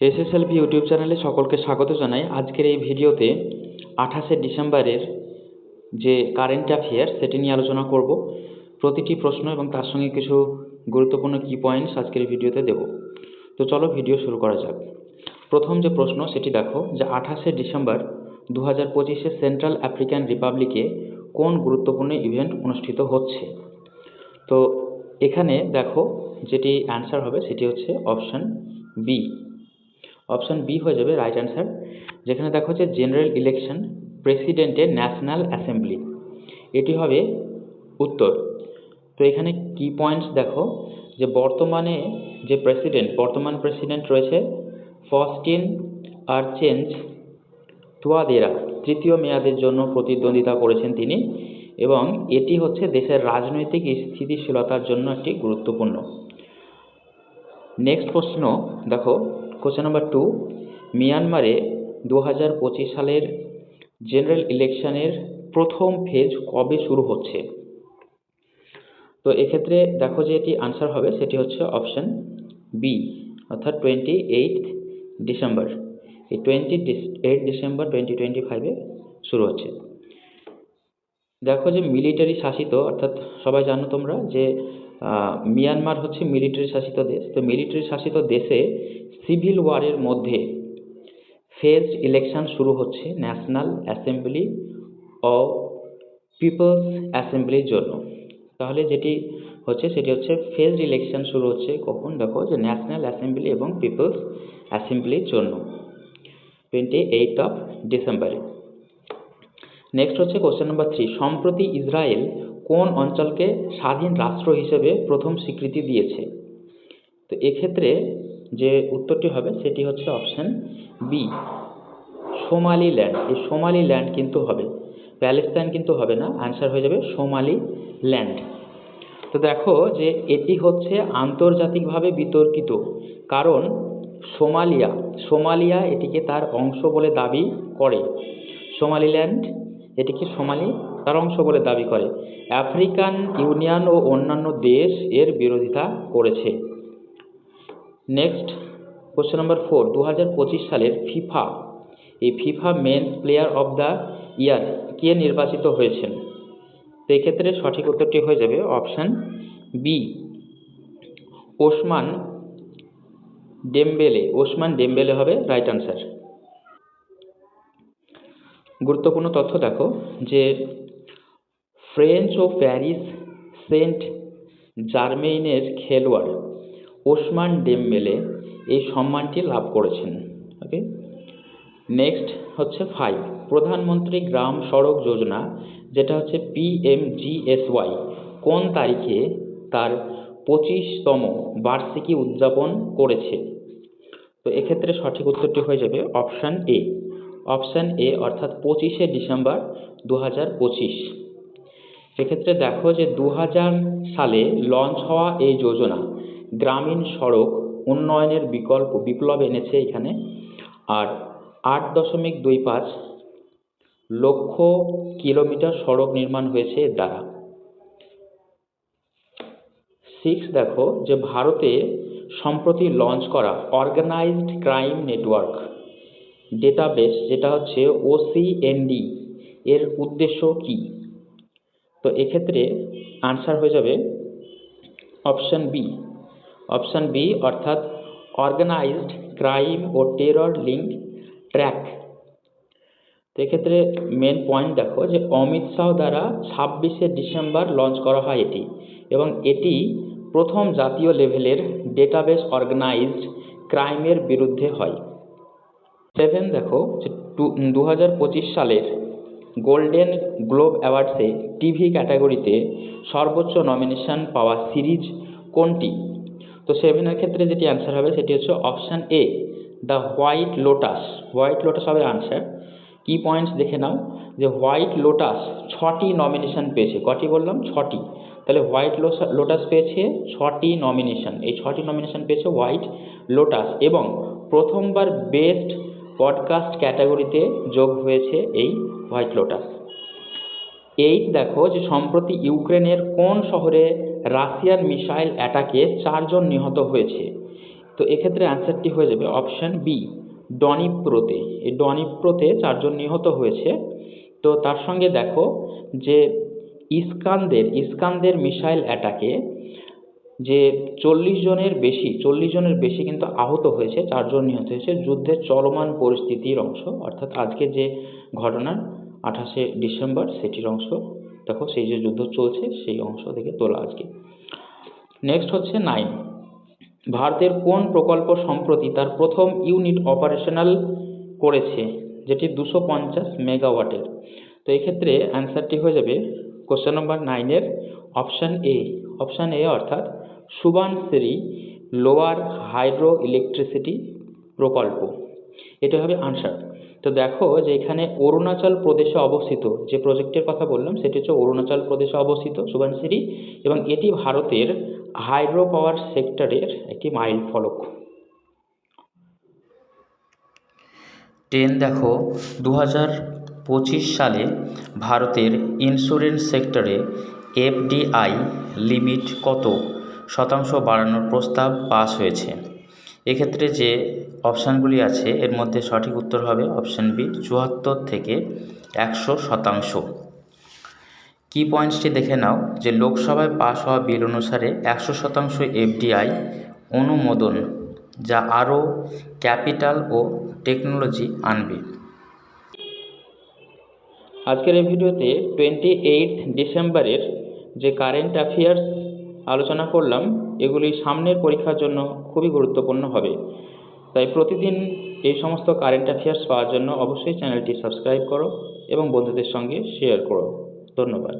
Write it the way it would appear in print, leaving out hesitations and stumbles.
এসএসএলভি YouTube চ্যানেলে সকলকে স্বাগত জানাই। আজকের এই ভিডিওতে 28শে ডিসেম্বরের যে কারেন্ট অ্যাফেয়ার্স সেটি নিয়ে আলোচনা করব। প্রতিটি প্রশ্ন এবং তার সঙ্গে কিছু গুরুত্বপূর্ণ কি পয়েন্টস আজকের এই ভিডিওতে দেব। তো চলো ভিডিও শুরু করা যাক। প্রথম যে প্রশ্ন সেটি দেখো যে 28শে ডিসেম্বর 2025-এ সেন্ট্রাল আফ্রিকান রিপাবলিকে কোন গুরুত্বপূর্ণ ইভেন্ট অনুষ্ঠিত হচ্ছে। তো এখানে দেখো যেটি অ্যান্সার হবে সেটি হচ্ছে অপশন বি। অপশন বি হয়ে যাবে রাইট অ্যান্সার। যেখানে দেখো যে জেনারেল ইলেকশন প্রেসিডেন্টের ন্যাশনাল অ্যাসেম্বলি, এটি হবে উত্তর। তো এখানে কি পয়েন্টস দেখো যে বর্তমান প্রেসিডেন্ট রয়েছে ফস্টিন আরচেঞ্জ তুয়াদেরা, তৃতীয় মেয়াদের জন্য প্রতিদ্বন্দ্বিতা করেছেন তিনি, এবং এটি হচ্ছে দেশের রাজনৈতিক স্থিতিশীলতার জন্য একটি গুরুত্বপূর্ণ। নেক্সট প্রশ্ন দেখো, কোশ্চেন নাম্বার 2, মিয়ানমারে 2025 সালের জেনারেল ইলেকশনের প্রথম ফেজ কবে শুরু হচ্ছে। তো এক্ষেত্রে দেখো যে এটি আনসার হবে সেটি হচ্ছে অপশন বি, অর্থাৎ 28 ডিসেম্বর। এই 28 ডিসেম্বর 2025-এ শুরু হচ্ছে। দেখো যে মিলিটারি শাসিত, অর্থাৎ সবাই জানো তোমরা যে মিয়ানমার হচ্ছে মিলিটারি শাসিত দেশ। তো মিলিটারি শাসিত দেশে সিভিল ওয়ারের মধ্যে ফেজড ইলেকশন শুরু হচ্ছে ন্যাশনাল অ্যাসেম্বলি ও পিপলস অ্যাসেম্বলির জন্য। তাহলে যেটি হচ্ছে সেটি হচ্ছে ফেজড ইলেকশন শুরু হচ্ছে কখন, দেখো যে ন্যাশনাল অ্যাসেম্বলি এবং পিপলস অ্যাসেম্বলির জন্য 28 ডিসেম্বরে। নেক্সট হচ্ছে কোশ্চেন নাম্বার 3, সম্প্রতি ইসরায়েল কোন অঞ্চলকে স্বাধীন রাষ্ট্র হিসেবে প্রথম স্বীকৃতি দিয়েছে। তো এক্ষেত্রে যে উত্তরটি হবে সেটি হচ্ছে অপশন বি, সোমালিল্যান্ড। এই সোমালিল্যান্ড কিন্তু হবে, প্যালেস্তাইন কিন্তু হবে না, আনসার হয়ে যাবে সোমালিল্যান্ড। তো দেখো যে এটি হচ্ছে আন্তর্জাতিকভাবে বিতর্কিত, কারণ সোমালিয়া এটিকে তার অংশ বলে দাবি করে, সোমালিল্যান্ড এটিকে তার অংশ বলে দাবি করে। আফ্রিকান ইউনিয়ন ও অন্যান্য দেশ এর বিরোধিতা করেছে। নেক্সট কোশ্চেন নাম্বার 4, 2025 সালের FIFA men's player of the year কে নির্বাচিত হয়েছেন। তো এক্ষেত্রে সঠিক উত্তরটি হয়ে যাবে অপশন বি, ওসমান ডেমবেলে হবে রাইট আনসার। গুরুত্বপূর্ণ তথ্য দেখো যে ফ্রেঞ্চ ও প্যারিস সেন্ট জার্মেইনের খেলোয়াড় ওসমান ডেমবেলে এই সম্মানটি লাভ করেছেন। ওকে, নেক্সট হচ্ছে 5, প্রধানমন্ত্রী গ্রাম সড়ক যোজনা যেটা হচ্ছে PMGSY কোন তারিখে তার 25তম বার্ষিকী উদযাপন করেছে। তো এক্ষেত্রে সঠিক উত্তরটি হয়ে যাবে অপশন এ, অর্থাৎ 25শে ডিসেম্বর 2025। এক্ষেত্রে দেখো যে 2000 সালে লঞ্চ হওয়া এই যোজনা গ্রামীণ সড়ক উন্নয়নের বিপ্লব এনেছে এখানে, আর 8.25 লক্ষ কিলোমিটার সড়ক নির্মাণ হয়েছে এর দ্বারা। 6 দেখো যে ভারতে সম্প্রতি লঞ্চ করা অর্গানাইজড ক্রাইম নেটওয়ার্ক ডেটাবেস যেটা হচ্ছে OCND এর উদ্দেশ্য কি। তো এক্ষেত্রে আনসার হয়ে যাবে অপশন বি, অর্থাৎ অর্গানাইজড ক্রাইম ও টেরর লিঙ্ক ট্র্যাক। তো এক্ষেত্রে মেন পয়েন্ট দেখো যে অমিত শাহ দ্বারা 26শে ডিসেম্বর লঞ্চ করা হয় এটি, এবং এটি প্রথম জাতীয় লেভেলের ডেটাবেস অর্গানাইজড ক্রাইমের বিরুদ্ধে হয়। 7 দেখো যে 2025 সালের গোল্ডেন গ্লোব অ্যাওয়ার্ডসে টিভি ক্যাটাগরিতে সর্বোচ্চ নমিনেশন পাওয়া সিরিজ কোনটি। তো 7-এর ক্ষেত্রে যেটি অ্যান্সার হবে সেটি হচ্ছে option A, the white lotus হবে আনসার। কি পয়েন্টস দেখে নাও যে হোয়াইট লোটাস 6টি নমিনেশন পেয়েছে। কটি বললাম? 6টি। তাহলে হোয়াইট লোটাস পেয়েছে 6টি নমিনেশন। এই 6টি নমিনেশন পেয়েছে হোয়াইট লোটাস, এবং প্রথমবার বেস্ট পডকাস্ট ক্যাটাগরিতে যোগ হয়েছে এই হোয়াইট লোটাস। 8 দেখো যে সম্প্রতি ইউক্রেনের কোন শহরে রাশিয়ার মিসাইল অ্যাটাকে 4 জন নিহত হয়েছে। তো এক্ষেত্রে অ্যান্সারটি হয়ে যাবে অপশান বি, ডনিপ্রোতে। এই ডনিপ্রোতে 4 জন নিহত হয়েছে। তো তার সঙ্গে দেখো যে ইস্কান্দের মিসাইল অ্যাটাকে যে 40 জনের বেশি কিন্তু আহত হয়েছে, 4 জন নিহত হয়েছে। যুদ্ধের চলমান পরিস্থিতির অংশ, অর্থাৎ আজকে যে ঘটনা 28শে ডিসেম্বর সেটির অংশ। দেখো সেই যে যুদ্ধ চলছে সেই অংশ থেকে তোলা আজকে। নেক্সট হচ্ছে 9, ভারতের কোন প্রকল্প সম্প্রতি তার প্রথম ইউনিট অপারেশনাল করেছে, যেটি 250 মেগাওয়াটের। তো এক্ষেত্রে অ্যান্সারটি হয়ে যাবে কোশ্চেন নম্বর 9-এর অপশান এ অর্থাৎ সুবানশ্রী লোয়ার হাইড্রো ইলেকট্রিসিটি প্রকল্প, এটা হবে আনসার। তো দেখো যে এখানে অরুণাচল প্রদেশে অবস্থিত যে প্রজেক্টের কথা বললাম সেটি হচ্ছে অরুণাচল প্রদেশে অবস্থিত সুবানশ্রী, এবং এটি ভারতের হাইড্রো পাওয়ার সেক্টরের একটি মাইল ফলক। 10 দেখো 2025 সালে ভারতের ইন্স্যুরেন্স সেক্টরে এফডিআই লিমিট কত শতাংশ বাড়ানোর প্রস্তাব পাস হয়েছে। এক্ষেত্রে যে অপশানগুলি আছে এর মধ্যে সঠিক উত্তর হবে অপশান বি, 74 থেকে 100%। কি পয়েন্টসটি দেখে নাও যে লোকসভায় পাস হওয়া বিল অনুসারে 100% এফডিআই অনুমোদন, যা আরও ক্যাপিটাল ও টেকনোলজি আনবে। আজকের এই ভিডিওতে 28 ডিসেম্বরের যে কারেন্ট অ্যাফেয়ার্স আলোচনা করলাম এগুলি সামনের পরীক্ষার জন্য খুবই গুরুত্বপূর্ণ হবে। তাই প্রতিদিন এই সমস্ত কারেন্ট অ্যাফেয়ার্স পাওয়ার জন্য অবশ্যই চ্যানেলটি সাবস্ক্রাইব করো এবং বন্ধুদের সঙ্গে শেয়ার করো। ধন্যবাদ।